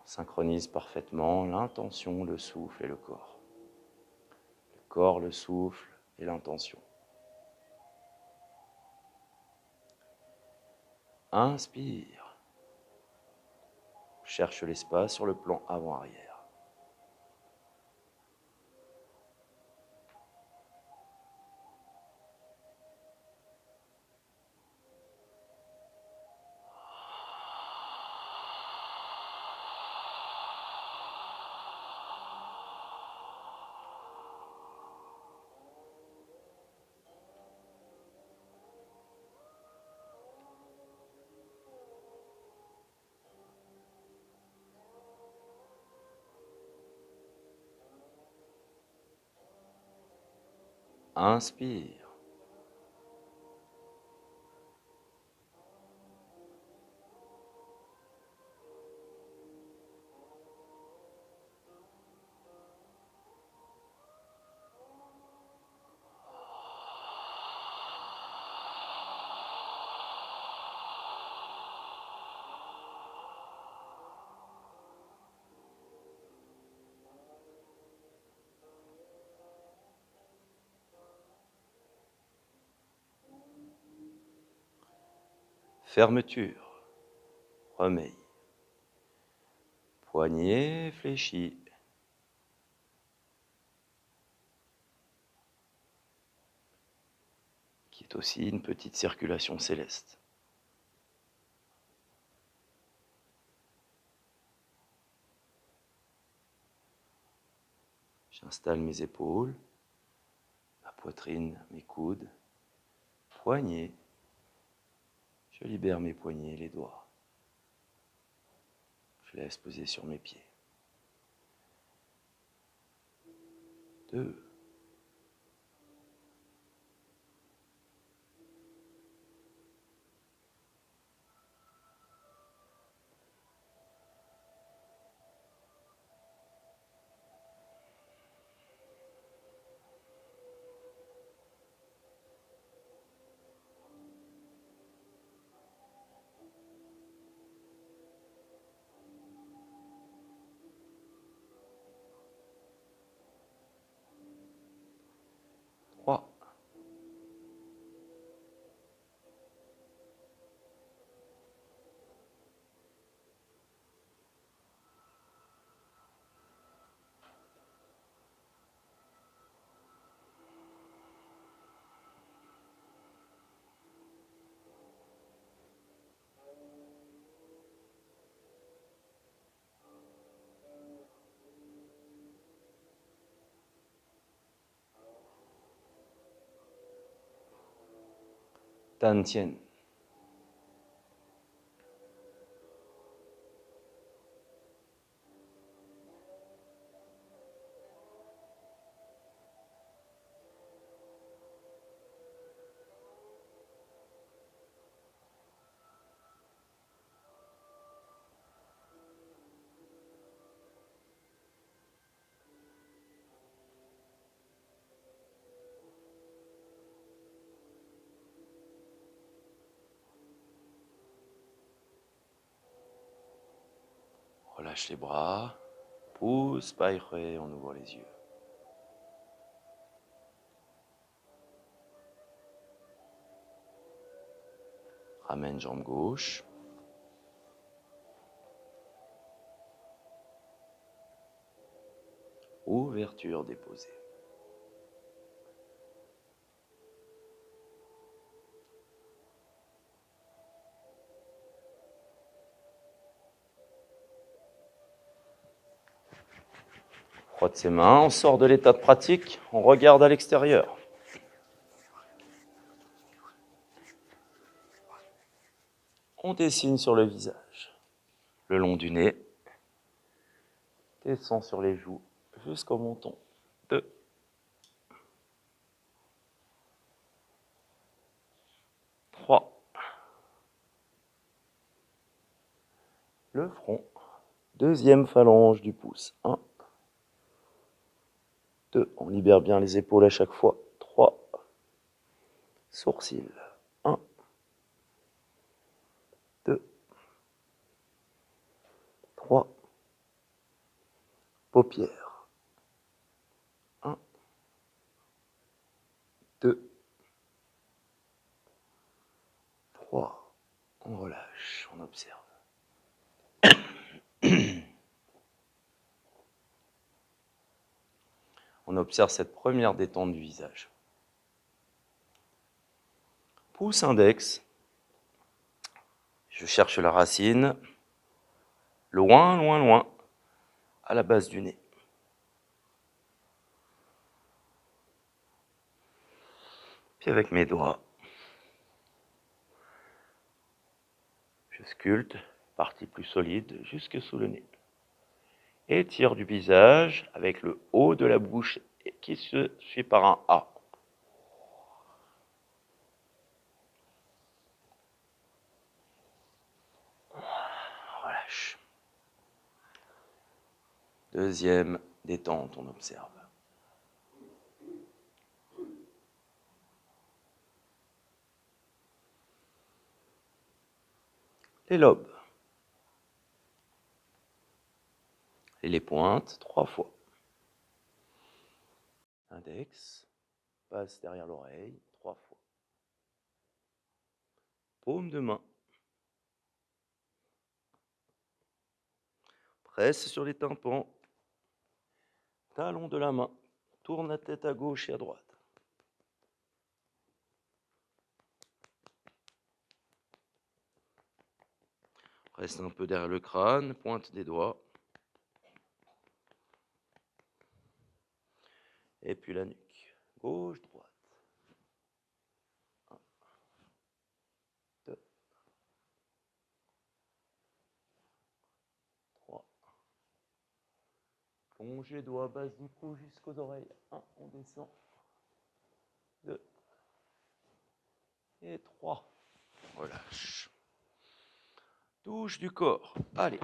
Synchronise parfaitement l'intention, le souffle et le corps. Le corps, le souffle et l'intention. Inspire. Cherche l'espace sur le plan avant-arrière. Inspire. Fermeture. Remets. Poignet fléchi. Qui est aussi une petite circulation céleste. J'installe mes épaules, ma poitrine, mes coudes, poignets. Je libère mes poignets et les doigts. Je laisse poser sur mes pieds. 2. 3. Tantien. Relâche les bras. Pousse, paille, on ouvre les yeux. Ramène jambe gauche. Ouverture déposée. Frotte ses mains, on sort de l'état de pratique, on regarde à l'extérieur. On dessine sur le visage, le long du nez, descend sur les joues jusqu'au menton. 2. 3. Le front, deuxième phalange du pouce. 1. 2. On libère bien les épaules à chaque fois. 3. Sourcils. 1. 2. 3. Paupières. 1. 2. 3. On relâche, on observe. On observe cette première détente du visage. Pouce index, je cherche la racine, loin, loin, loin, à la base du nez. Puis avec mes doigts, je sculpte, partie plus solide, jusque sous le nez. Étire du visage avec le haut de la bouche qui se suit par un A. Relâche. Deuxième détente, on observe. Les lobes. Et les pointes, 3 fois. Index, passe derrière l'oreille, 3 fois. Paume de main. Presse sur les tympans. Talon de la main. Tourne la tête à gauche et à droite. Reste un peu derrière le crâne, pointe des doigts. Et puis la nuque. Gauche, droite. 1, 2, 3. Plonge les doigts, base du cou jusqu'aux oreilles. 1, on descend. 2 et 3. Relâche. Touche du corps. Allez.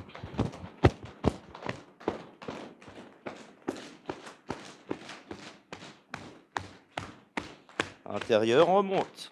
Intérieur, on remonte.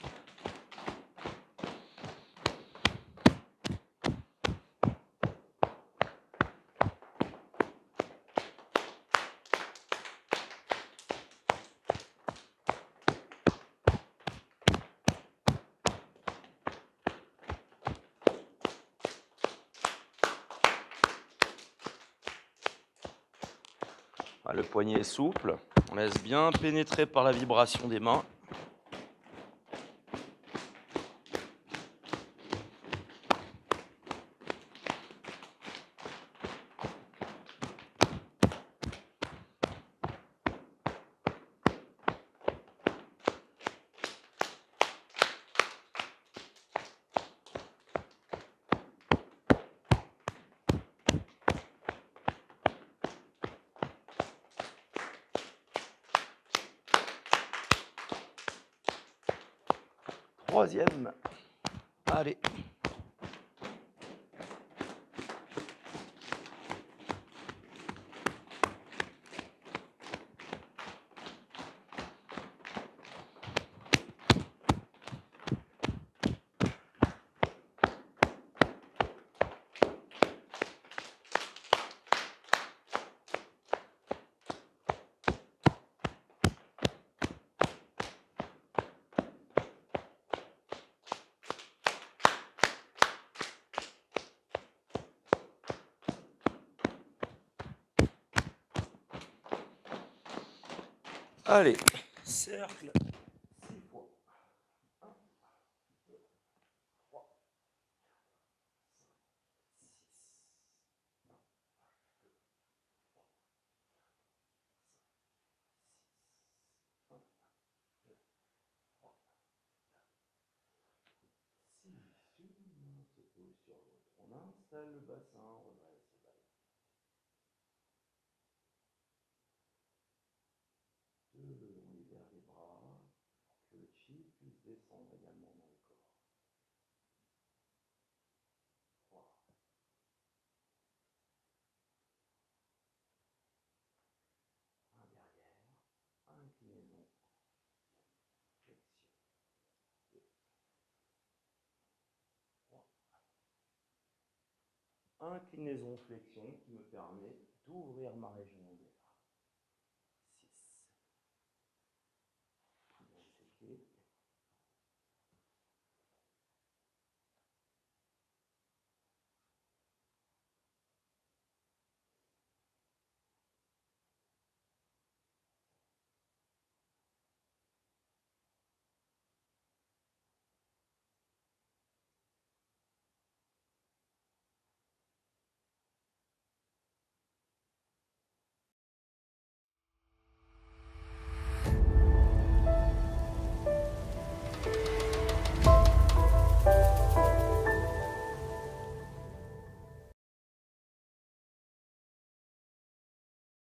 Le poignet est souple. On laisse bien pénétrer par la vibration des mains. Troisième. Allez. Allez, cercle, 6 fois. 1, 2, 3, 6. Une main se pose sur l'autre. On installe le bassin, on redresse le ballon. 2, on libère les bras pour que le chi puisse descendre également dans le corps. 3. Un derrière, inclinaison, flexion. 2, 3. Inclinaison, flexion qui me permet d'ouvrir ma région lombaire.